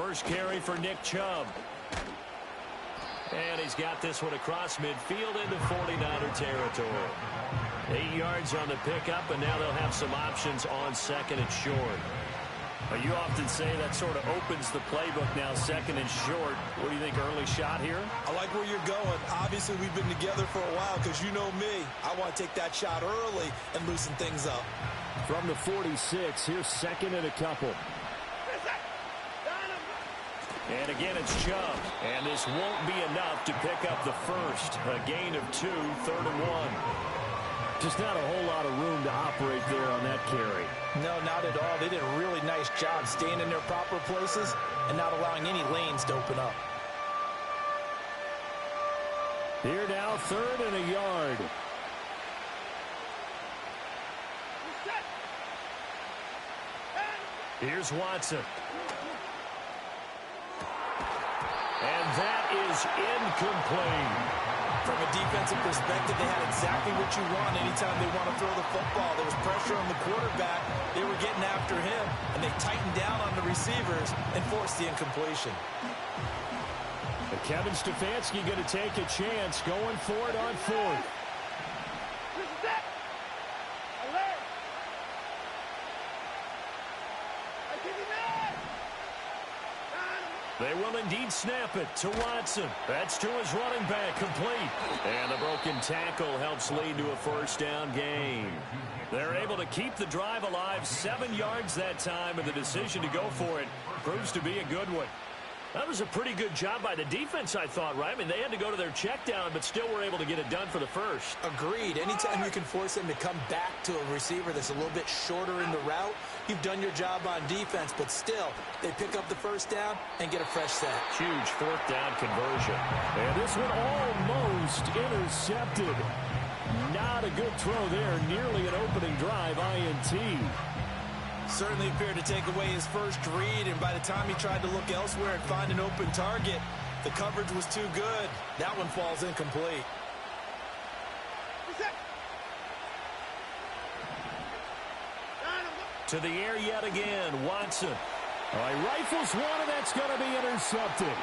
First carry for Nick Chubb. And he's got this one across midfield into 49er territory. 8 yards on the pickup, and now they'll have some options on second and short. You often say that sort of opens the playbook now, second and short. What do you think, early shot here? I like where you're going. Obviously, we've been together for a while because you know me. I want to take that shot early and loosen things up. From the 46, here's second and a couple. And again, it's Chubb. And this won't be enough to pick up the first. A gain of 2, 3rd and 1. Just not a whole lot of room to operate there on that carry. No, not at all. They did a really nice job staying in their proper places and not allowing any lanes to open up. Here now, 3rd and a yard. Here's Watson. And that is incomplete. From a defensive perspective, they had exactly what you want anytime they want to throw the football. There was pressure on the quarterback. They were getting after him, and they tightened down on the receivers and forced the incompletion. And Kevin Stefanski going to take a chance going for it on 4th. They will indeed snap it to Watson. That's to his running back, complete. And the broken tackle helps lead to a first down gain. They're able to keep the drive alive, 7 yards that time, and the decision to go for it proves to be a good one. That was a pretty good job by the defense, I thought, right? I mean, they had to go to their check down, but still were able to get it done for the first. Agreed. Anytime you can force them to come back to a receiver that's a little bit shorter in the route, you've done your job on defense, but still, they pick up the first down and get a fresh set. Huge 4th down conversion. And this one almost intercepted. Not a good throw there. Nearly an opening drive, INT. Certainly appeared to take away his first read, and by the time he tried to look elsewhere and find an open target, the coverage was too good. That one falls incomplete. To the air yet again, Watson. All right, rifles one, and that's going to be intercepted.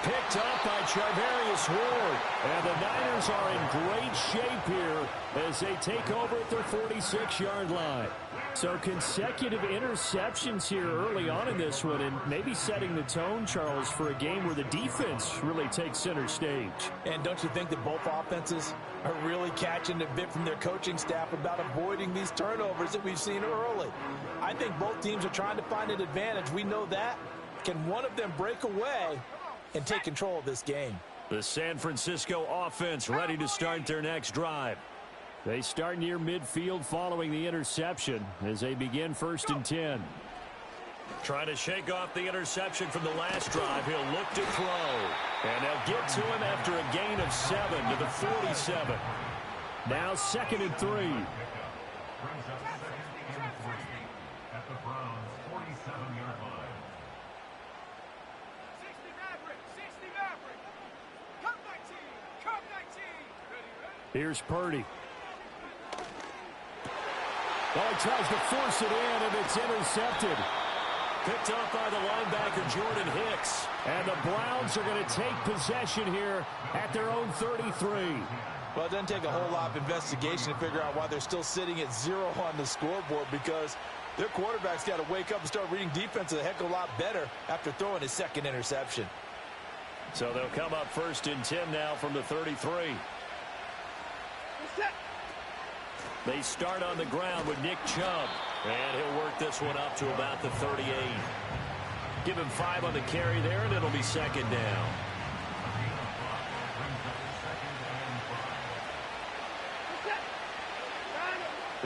Picked up by Charvarius Ward. And the Niners are in great shape here as they take over at their 46-yard line. So consecutive interceptions here early on in this one, and maybe setting the tone, Charles, for a game where the defense really takes center stage. And don't you think that both offenses are really catching a bit from their coaching staff about avoiding these turnovers that we've seen early? I think both teams are trying to find an advantage. We know that. Can one of them break away and take control of this game? The San Francisco offense ready to start their next drive. They start near midfield following the interception as they begin 1st and 10. Trying to shake off the interception from the last drive. He'll look to throw. And they'll get to him after a gain of 7 to the 47. Now 2nd and 3. Here's Purdy. Oh, he tries to force it in, and it's intercepted. Picked up by the linebacker, Jordan Hicks. And the Browns are going to take possession here at their own 33. Well, it doesn't take a whole lot of investigation to figure out why they're still sitting at 0 on the scoreboard, because their quarterback's got to wake up and start reading defense a heck of a lot better after throwing his 2nd interception. So they'll come up 1st and 10 now from the 33. They start on the ground with Nick Chubb. And he'll work this one up to about the 38. Give him 5 on the carry there, and it'll be 2nd down.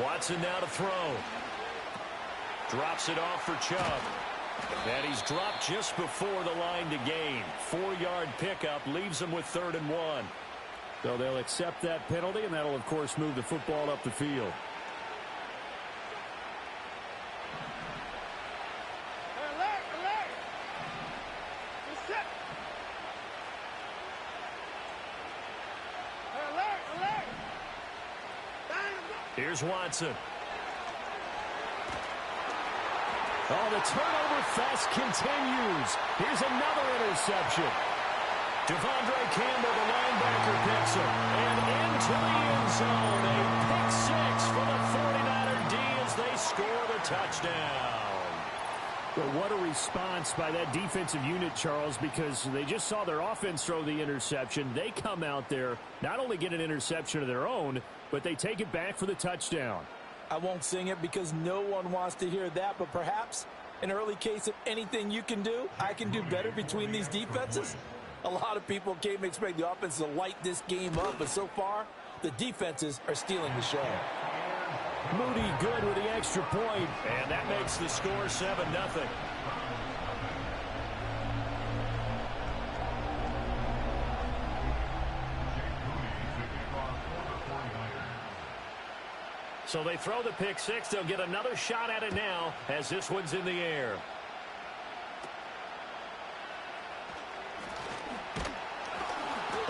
Watson now to throw. Drops it off for Chubb. And he's dropped just before the line to gain. 4-yard pickup leaves him with 3rd and 1. So they'll accept that penalty, and that'll, of course, move the football up the field. Here's Watson. Oh, the turnover fest continues. Here's another interception. Devondre Campbell, the linebacker, picks him. And into the end zone. A pick six for the 49er D as they score the touchdown. Well, what a response by that defensive unit, Charles, because they just saw their offense throw the interception. They come out there, not only get an interception of their own, but they take it back for the touchdown. I won't sing it because no one wants to hear that, but perhaps an early case of anything you can do, I can do better between these defenses. A lot of people came expect the offense to light this game up, but so far, the defenses are stealing the show. Moody good with the extra point, and that makes the score 7-0. So they throw the pick six. They'll get another shot at it now as this one's in the air.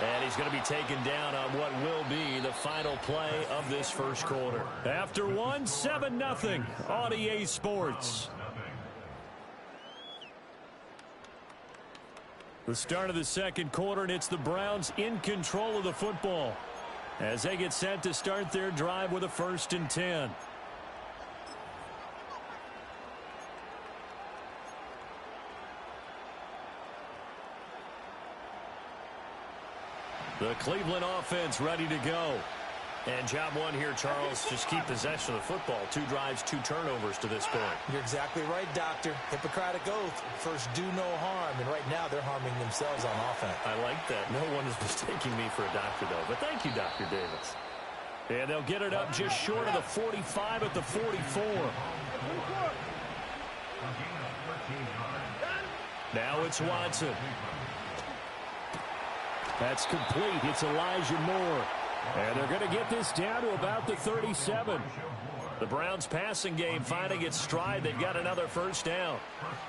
And he's going to be taken down on what will be the final play of this first quarter. After one, 7-0 on EA Sports. The start of the second quarter, and it's the Browns in control of the football as they get set to start their drive with a 1st and 10. The Cleveland offense ready to go. And job one here, Charles, just keep possession of the football. 2 drives, 2 turnovers to this point. You're exactly right, Doctor. Hippocratic oath. First, do no harm. And right now, they're harming themselves on offense. I like that. No one is mistaking me for a doctor, though. But thank you, Dr. Davis. And they'll get it up just short of the 45 at the 44. Now it's Watson. That's complete. It's Elijah Moore. And they're going to get this down to about the 37. The Browns passing game finding its stride. They've got another first down.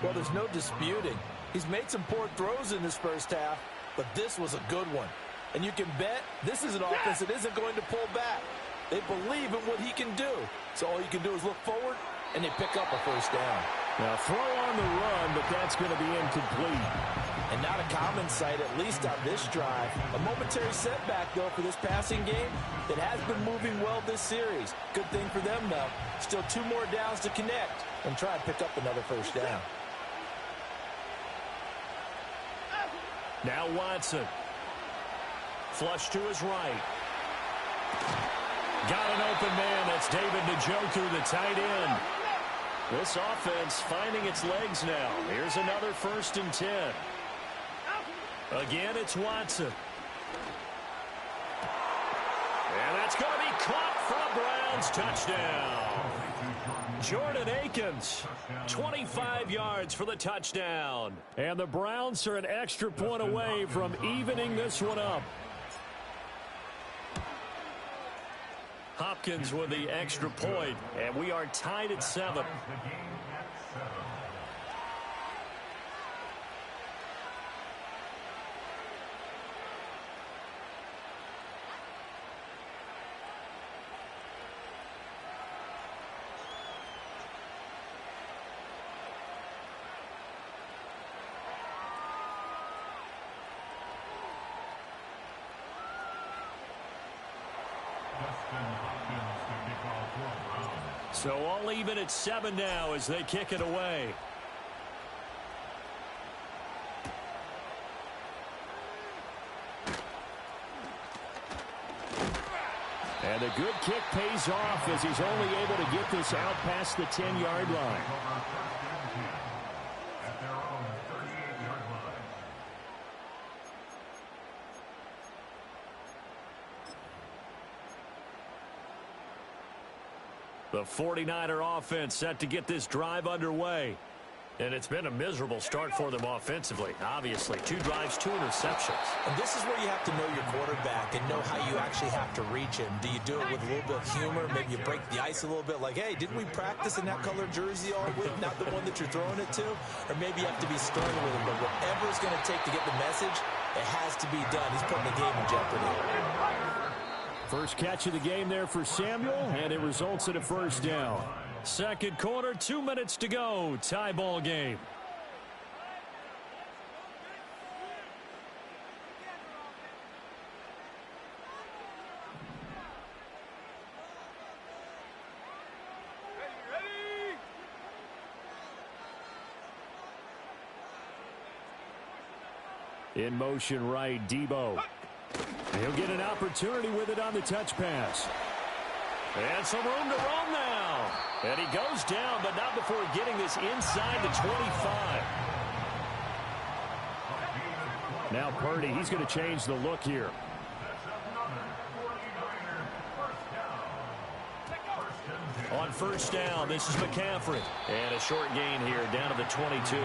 Well, there's no disputing. He's made some poor throws in this first half, but this was a good one. And you can bet this is an offense that isn't going to pull back. They believe in what he can do. So all you can do is look forward, and they pick up a first down. Now throw on the run, but that's going to be incomplete. And not a common sight, at least on this drive. A momentary setback, though, for this passing game that has been moving well this series. Good thing for them, though. Still 2 more downs to connect and try and pick up another first down. Now Watson. Flush to his right. Got an open man. That's David Njoku, the tight end. This offense finding its legs now. Here's another 1st and 10. Again, it's Watson. And that's going to be caught for a Browns touchdown. Jordan Akins, 25 yards for the touchdown. And the Browns are an extra point away from evening this one up. Hopkins with the extra point, and we are tied at 7. So all even at 7 now as they kick it away. And a good kick pays off as he's only able to get this out past the 10-yard line. The 49er offense set to get this drive underway. And it's been a miserable start for them offensively. Obviously, 2 drives, 2 interceptions. And this is where you have to know your quarterback and know how you actually have to reach him. Do you do it with a little bit of humor? Maybe you break the ice a little bit like, hey, didn't we practice in that color jersey all week, not the one that you're throwing it to? Or maybe you have to be stern with him. But whatever it's going to take to get the message, it has to be done. He's putting the game in jeopardy. First catch of the game there for Samuel, and it results in a first down. Second quarter, 2 minutes to go. Tie ball game. In motion right, Debo. He'll get an opportunity with it on the touch pass. And some room to roam now. And he goes down, but not before getting this inside the 25. Now Purdy, he's going to change the look here. On first down, this is McCaffrey. And a short gain here, down to the 22.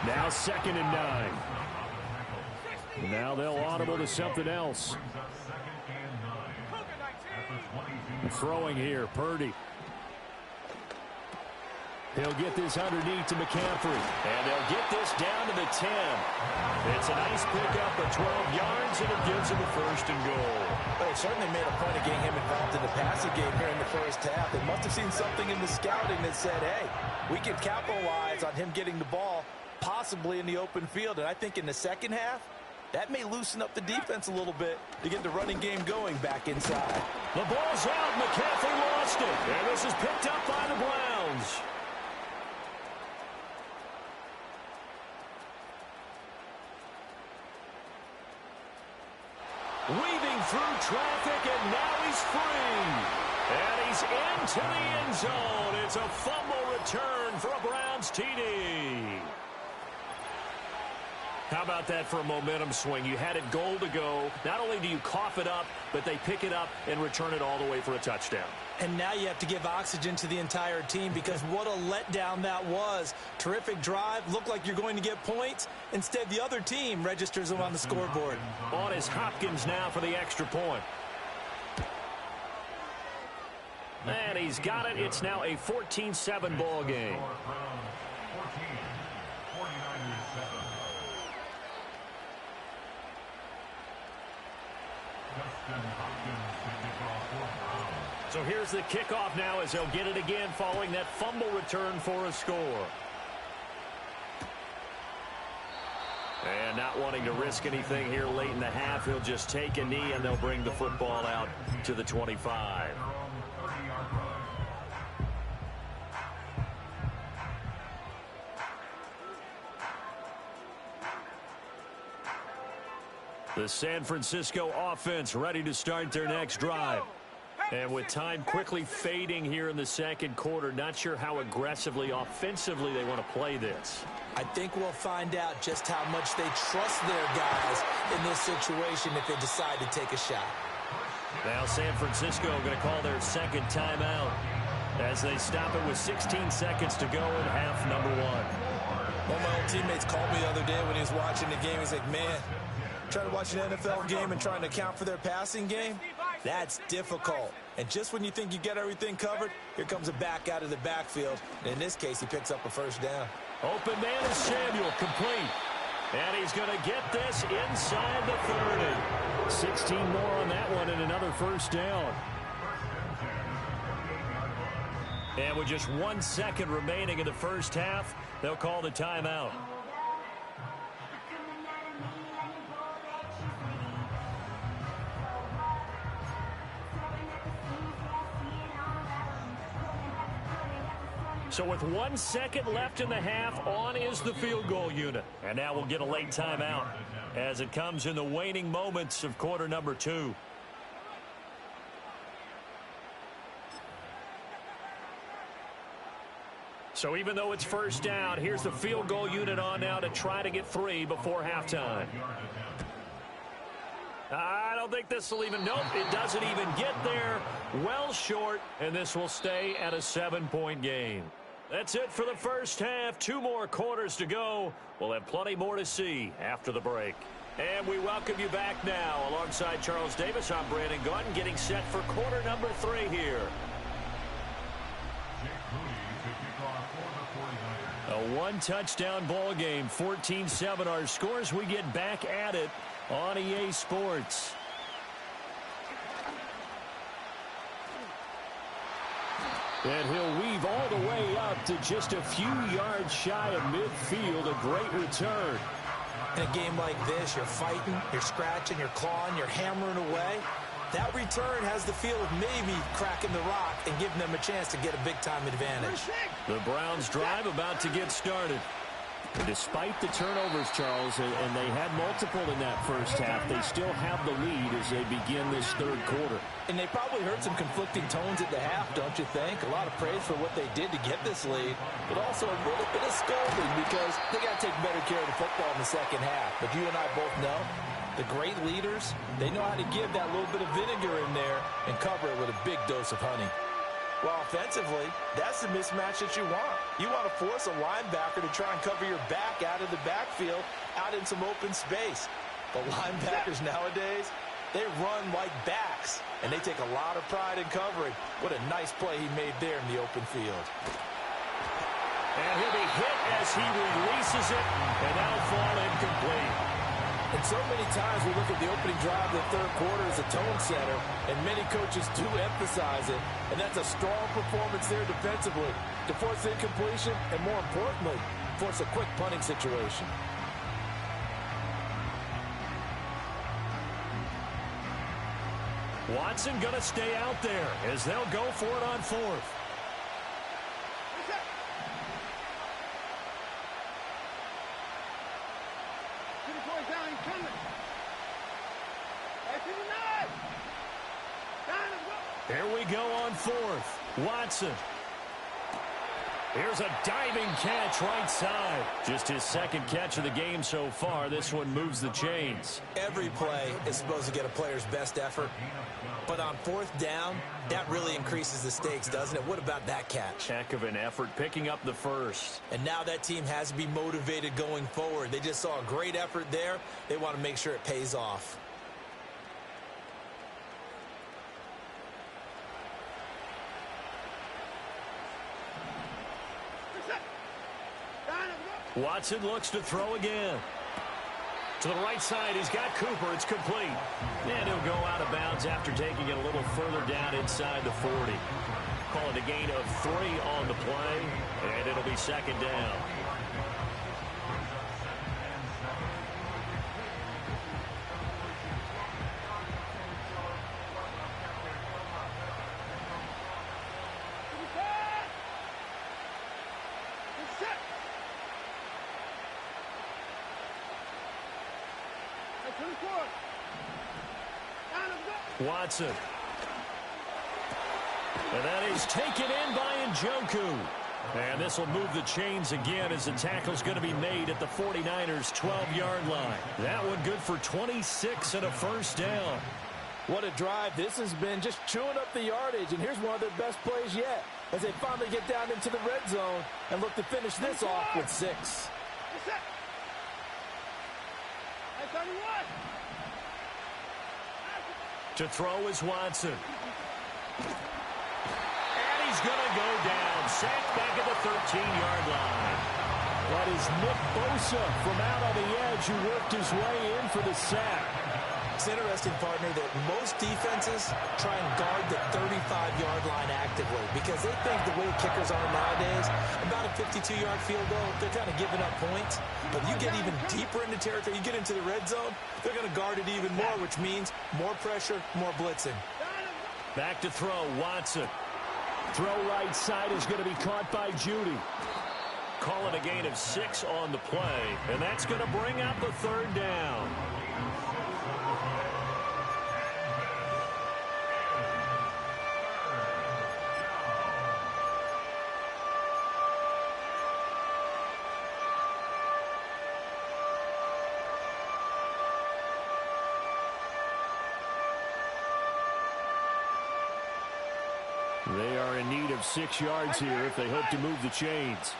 Now 2nd and 9. Now they'll audible to something else. Throwing here, Purdy. He'll get this underneath to McCaffrey. And they'll get this down to the 10. It's a nice pickup of 12 yards, and it gives him a 1st and goal. Well, they certainly made a point of getting him involved in the passing game here in the first half. They must have seen something in the scouting that said, hey, we can capitalize on him getting the ball possibly in the open field. And I think in the second half, that may loosen up the defense a little bit to get the running game going back inside. The ball's out. McCaffrey lost it. And this is picked up by the Browns. Weaving through traffic, and now he's free. And he's into the end zone. It's a fumble return for a Browns TD. How about that for a momentum swing? You had it goal to go. Not only do you cough it up, but they pick it up and return it all the way for a touchdown. And now you have to give oxygen to the entire team, because what a letdown that was. Terrific drive. Looked like you're going to get points. Instead, the other team registers them on the scoreboard. On is Hopkins now for the extra point. And he's got it. It's now a 14-7 ball game. So here's the kickoff now as they'll get it again following that fumble return for a score. And not wanting to risk anything here late in the half, he'll just take a knee and they'll bring the football out to the 25. The San Francisco offense ready to start their next drive. And with time quickly fading here in the second quarter, not sure how aggressively, offensively they want to play this. I think we'll find out just how much they trust their guys in this situation if they decide to take a shot. Now San Francisco going to call their second timeout as they stop it with 16 seconds to go in half number 1. One of my old teammates called me the other day when he was watching the game. He's like, man, trying to watch an NFL game and trying to account for their passing game, that's difficult. And just when you think you get everything covered, here comes a back out of the backfield. And in this case, he picks up a first down. Open man is Samuel, complete. And he's going to get this inside the 30. 16 more on that one and another first down. And with just 1 second remaining in the first half, they'll call the timeout. So with 1 second left in the half, on is the field goal unit. And now we'll get a late timeout as it comes in the waning moments of quarter number 2. So even though it's first down, here's the field goal unit on now to try to get 3 before halftime. I don't think this will even, nope, it doesn't even get there. Well short, and this will stay at a 7-point game. That's it for the first half. 2 more quarters to go. We'll have plenty more to see after the break. And we welcome you back now. Alongside Charles Davis, I'm Brandon Gaudin, getting set for quarter number 3 here. A 1-touchdown ball game, 14-7 our scores. We get back at it on EA Sports. And he'll weave all the way up to just a few yards shy of midfield. A great return. In a game like this, you're fighting, you're scratching, you're clawing, you're hammering away. That return has the feel of maybe cracking the rock and giving them a chance to get a big-time advantage. The Browns drive about to get started. And despite the turnovers, Charles, and they had multiple in that first half, they still have the lead as they begin this third quarter. And they probably heard some conflicting tones at the half, don't you think? A lot of praise for what they did to get this lead, but also a little bit of scolding because they got to take better care of the football in the second half. But you and I both know the great leaders, they know how to give that little bit of vinegar in there and cover it with a big dose of honey. Well, offensively, that's the mismatch that you want. You want to force a linebacker to try and cover your back out of the backfield, out in some open space. The linebackers nowadays, they run like backs, and they take a lot of pride in covering. What a nice play he made there in the open field. And he'll be hit as he releases it, and that'll fall incomplete. And so many times we look at the opening drive of the third quarter as a tone setter, and many coaches do emphasize it. And that's a strong performance there defensively to force incompletion and, more importantly, force a quick punting situation. Watson going to stay out there as they'll go for it on fourth. Here we go on fourth. Watson. Here's a diving catch right side. Just his second catch of the game so far. This one moves the chains. Every play is supposed to get a player's best effort. But on fourth down, that really increases the stakes, doesn't it? What about that catch? Heck of an effort picking up the first. And now that team has to be motivated going forward. They just saw a great effort there. They want to make sure it pays off. Watson looks to throw again. To the right side, he's got Cooper. It's complete. And he'll go out of bounds after taking it a little further down inside the 40. Call it a gain of 3 on the play, and it'll be second down. Watson. And that is taken in by Njoku. And this will move the chains again as the tackle's going to be made at the 49ers' 12-yard line. That one good for 26 and a first down. What a drive. This has been just chewing up the yardage. And here's one of their best plays yet as they finally get down into the red zone and look to finish this off with 6. To throw is Watson. And he's going to go down. Sacked back at the 13-yard line. That is Nick Bosa from out on the edge who worked his way in for the sack. It's interesting, partner, that most defenses try and guard the 35-yard line actively because they think the way kickers are nowadays, about a 52-yard field goal, they're kind of giving up points. But you get even deeper into territory, you get into the red zone, they're going to guard it even more, which means more pressure, more blitzing. Back to throw, Watson. Throw right side is going to be caught by Judy. Call it a gain of 6 on the play, and that's going to bring up the third down. They are in need of 6 yards here if they hope to move the chains.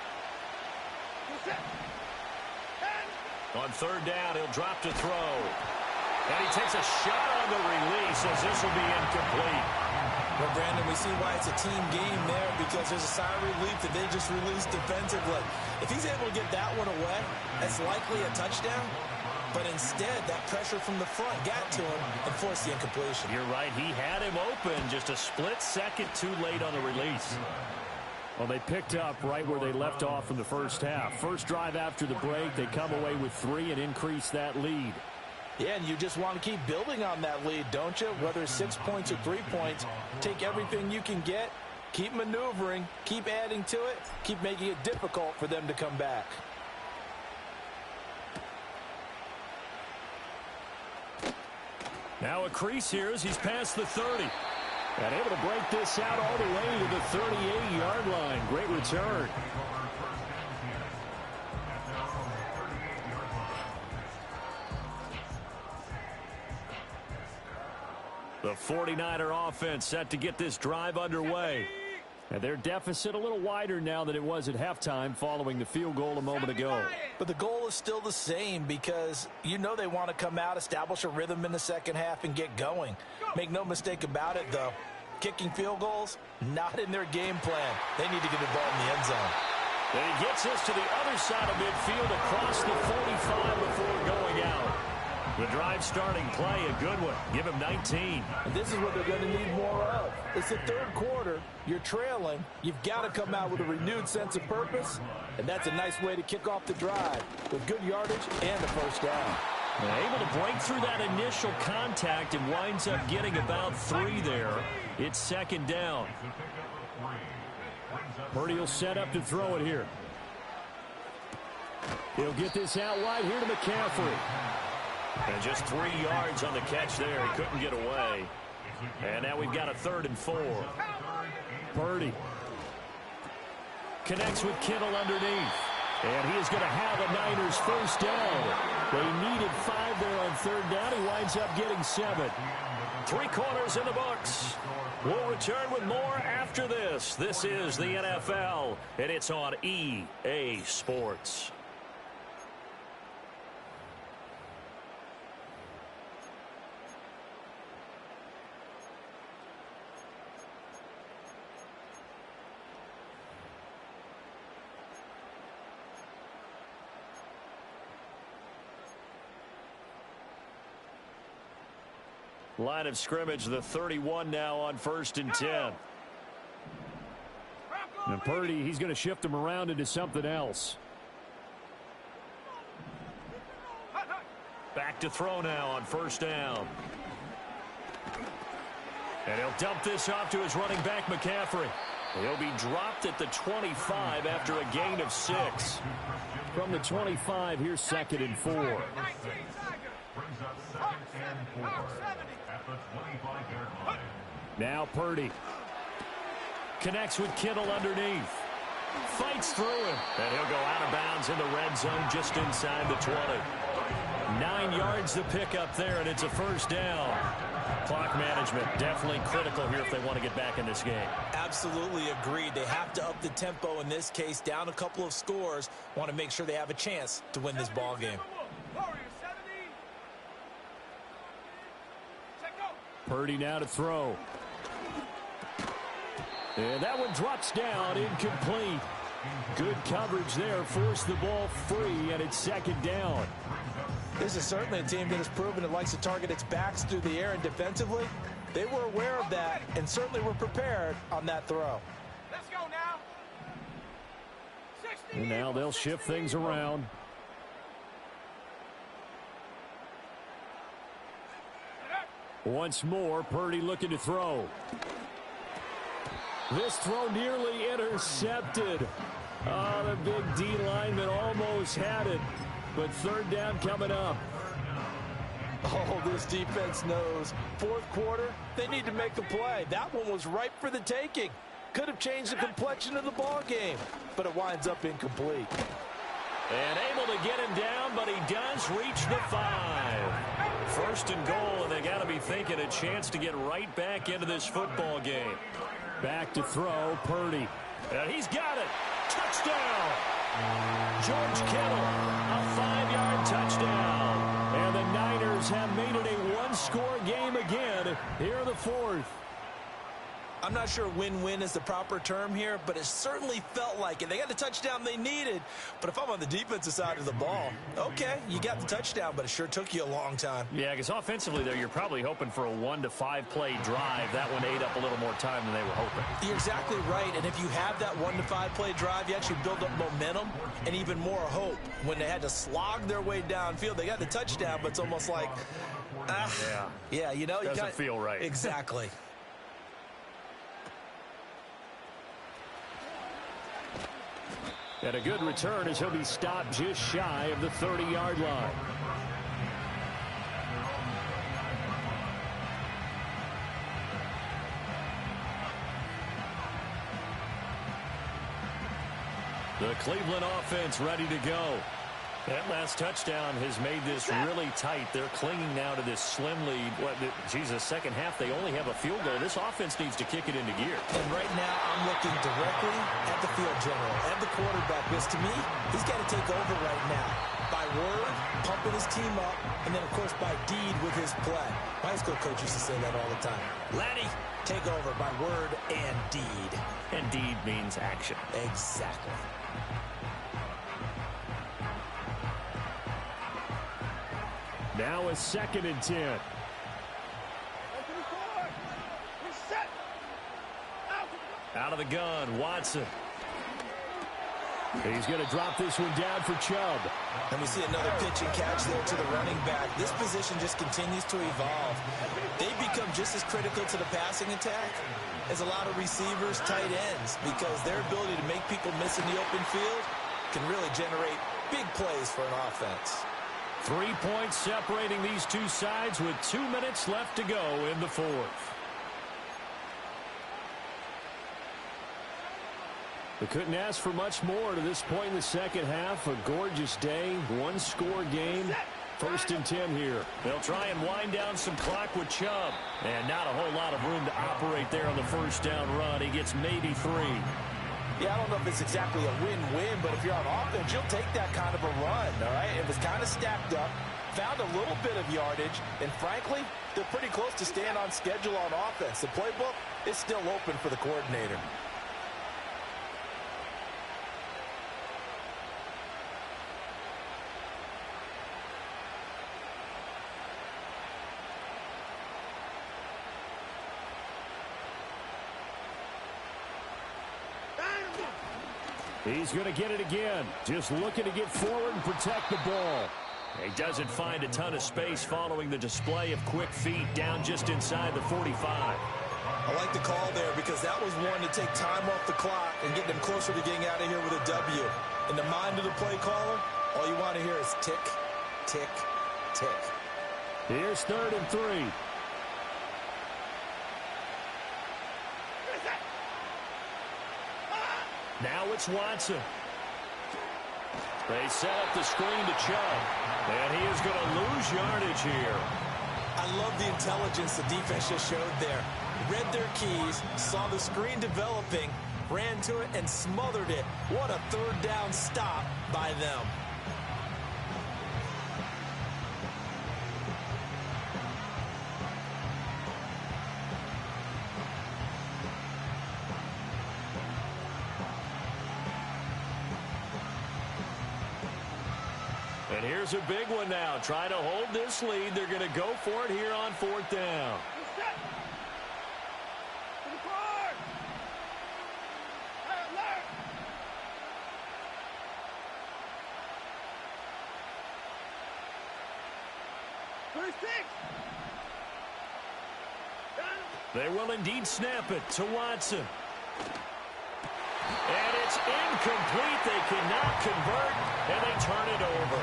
On third down, he'll drop to throw. And he takes a shot on the release as this will be incomplete. Well, Brandon, we see why it's a team game there because there's a sigh of relief that they just released defensively. If he's able to get that one away, that's likely a touchdown. But instead, that pressure from the front got to him and forced the incompletion. You're right. He had him open. Just a split second too late on the release. Well, they picked up right where they left off in the first half. First drive after the break, they come away with 3 and increase that lead. Yeah, and you just want to keep building on that lead, don't you? Whether it's 6 points or 3 points, take everything you can get, keep maneuvering, keep adding to it, keep making it difficult for them to come back. Now a crease here as he's past the 30. And able to break this out all the way to the 38-yard line. Great return. The 49er offense set to get this drive underway. And their deficit a little wider now than it was at halftime following the field goal a moment ago. But the goal is still the same because you know they want to come out, establish a rhythm in the second half, and get going. Make no mistake about it, though. Kicking field goals, not in their game plan. They need to get the ball in the end zone. And he gets us to the other side of midfield across the 45 before going out. The drive starting play, a good one. Give him 19. And this is what they're going to need more of. It's the third quarter. You're trailing. You've got to come out with a renewed sense of purpose. And that's a nice way to kick off the drive with good yardage and a first down. Able to break through that initial contact and winds up getting about 3 there. It's second down. Purdy will set up to throw it here. He'll get this out wide here to McCaffrey. And just 3 yards on the catch there. He couldn't get away. And now we've got a 3rd and 4. Purdy connects with Kittle underneath. And he is going to have a Niners first down. They needed 5 there on 3rd down. He winds up getting 7. 3 quarters in the books. We'll return with more after this. This is the NFL, and it's on EA Sports. Line of scrimmage, the 31 now on 1st and 10. And Purdy, he's going to shift him around into something else. Back to throw now on 1st down. And he'll dump this off to his running back, McCaffrey. He'll be dropped at the 25 after a gain of 6. From the 25, here's 2nd and 4. Now Purdy connects with Kittle underneath. Fights through him. And he'll go out of bounds in the red zone just inside the 20. 9 yards to pick up there, and it's a first down. Clock management definitely critical here if they want to get back in this game. Absolutely agreed. They have to up the tempo in this case, down a couple of scores. Want to make sure they have a chance to win this ball game. Purdy now to throw. And that one drops down, incomplete. Good coverage there, forced the ball free, and it's 2nd down. This is certainly a team that has proven it likes to target its backs through the air and defensively. They were aware of that and certainly were prepared on that throw. Let's go now. And now they'll shift things around. Once more, Purdy looking to throw. This throw nearly intercepted. Oh, the big D lineman almost had it. But 3rd down coming up. Oh, this defense knows. 4th quarter, they need to make a play. That one was ripe for the taking. Could have changed the complexion of the ball game, but it winds up incomplete. And able to get him down, but he does reach the 5. 1st and goal, and they got to be thinking a chance to get right back into this football game. Back to throw, Purdy. And he's got it. Touchdown. George Kittle, a 5-yard touchdown. And the Niners have made it a 1-score game again here in the 4th. I'm not sure win-win is the proper term here, but it certainly felt like it. They got the touchdown they needed, but if I'm on the defensive side of the ball, okay, you got the touchdown, but it sure took you a long time. Yeah, because offensively there, you're probably hoping for a 1 to 5 play drive. That one ate up a little more time than they were hoping. You're exactly right, and if you have that 1 to 5 play drive, you actually build up momentum and even more hope. When they had to slog their way downfield, they got the touchdown, but it's almost like, yeah, you know, doesn't feel right. Exactly. And a good return as he'll be stopped just shy of the 30-yard line. The Cleveland offense ready to go. That last touchdown has made this really tight. They're clinging now to this slim lead. Jesus, second half, they only have a field goal. This offense needs to kick it into gear. And right now, I'm looking directly at the field general and the quarterback, because to me, he's got to take over right now. By word, pumping his team up, and then, of course, by deed with his play. My high school coach used to say that all the time. Laddie, take over by word and deed. And deed means action. Exactly. Now a 2nd and 10. Out of the gun, Watson. He's going to drop this one down for Chubb. And we see another pitch and catch there to the running back. This position just continues to evolve. They become just as critical to the passing attack as a lot of receivers, tight ends, because their ability to make people miss in the open field can really generate big plays for an offense. 3 points separating these two sides with 2 minutes left to go in the 4th. We couldn't ask for much more to this point in the second half. A gorgeous day, one-score game. 1st and 10 here. They'll try and wind down some clock with Chubb. And not a whole lot of room to operate there on the first down run. He gets maybe 3. Yeah, I don't know if it's exactly a win-win, but if you're on offense, you'll take that kind of a run, all right? It was kind of stacked up, found a little bit of yardage, and frankly, they're pretty close to staying on schedule on offense. The playbook is still open for the coordinator. He's going to get it again. Just looking to get forward and protect the ball. He doesn't find a ton of space following the display of quick feet down just inside the 45. I like the call there because that was one to take time off the clock and get them closer to getting out of here with a W. In the mind of the play caller, all you want to hear is tick, tick, tick. Here's 3rd and 3. Now it's Watson. They set up the screen to Chubb. And he is going to lose yardage here. I love the intelligence the defense just showed there. Read their keys, saw the screen developing, ran to it, and smothered it. What a 3rd down stop by them. And here's a big one now. Trying to hold this lead. They're going to go for it here on 4th down. They will indeed snap it to Watson. And it's incomplete. They cannot convert, and they turn it over.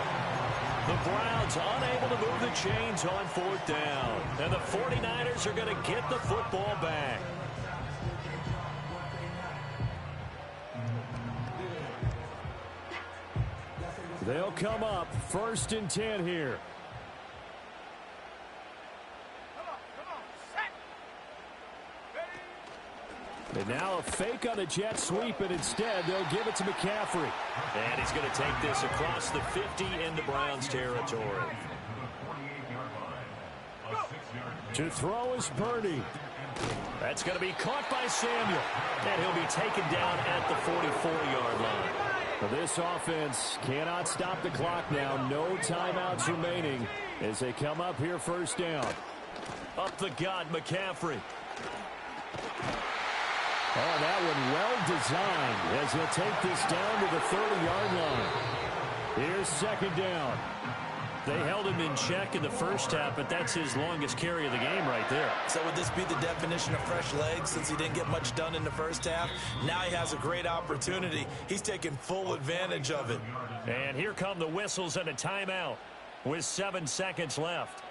The Browns unable to move the chains on 4th down. And the 49ers are going to get the football back. They'll come up 1st and 10 here. And now a fake on the jet sweep, and instead they'll give it to McCaffrey. And he's going to take this across the 50 into Browns territory. To throw is Purdy. That's going to be caught by Samuel. And he'll be taken down at the 44-yard line. Well, this offense cannot stop the clock now. No timeouts remaining as they come up here first down. Up the gut, McCaffrey. Oh, that one well designed as he'll take this down to the 30-yard line. Here's second down. They held him in check in the first half, but that's his longest carry of the game right there. So would this be the definition of fresh legs since he didn't get much done in the first half? Now he has a great opportunity. He's taking full advantage of it. And here come the whistles and a timeout with 7 seconds left.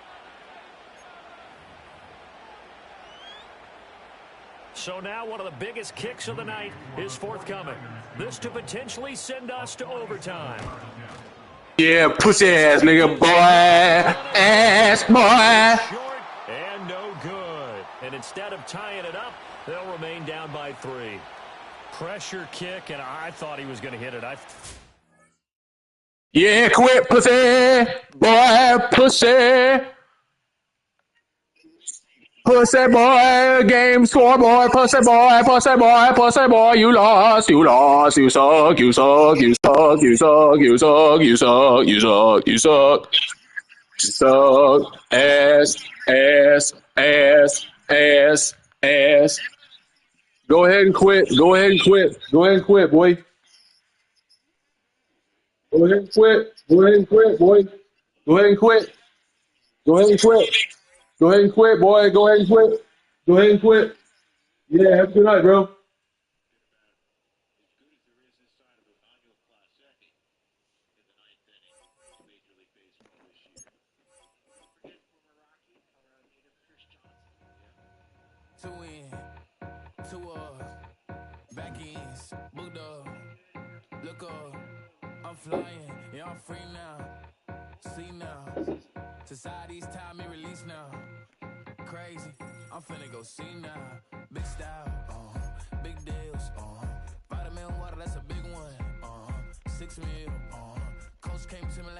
So now one of the biggest kicks of the night is forthcoming. This to potentially send us to overtime. Yeah, pussy ass nigga, boy, ass boy. Short and no good. And instead of tying it up, they'll remain down by 3. Pressure kick, and I thought he was going to hit it. Yeah, quit pussy, boy, pussy. Pussy boy, game score boy, pussy boy, pussy boy, pussy boy, you lost, you lost, you suck, you suck, you suck, you suck, you suck, you suck, you suck, you suck, you suck, ass, ass, ass, ass, ass. Go ahead and quit, go ahead and quit, go ahead and quit, boy. Go ahead and quit, go ahead and quit, boy. Go ahead and quit, go ahead and quit. Go ahead and quit, boy. Go ahead and quit. Go ahead and quit. Yeah, have a good night, bro. Two in, two back ends, booked up, look up, I'm flying, yeah, I'm free now, see now, society's time me release now, crazy, I'm finna go see now, big style, big deals, vitamin water, that's a big one, 6 mil, coach came to me like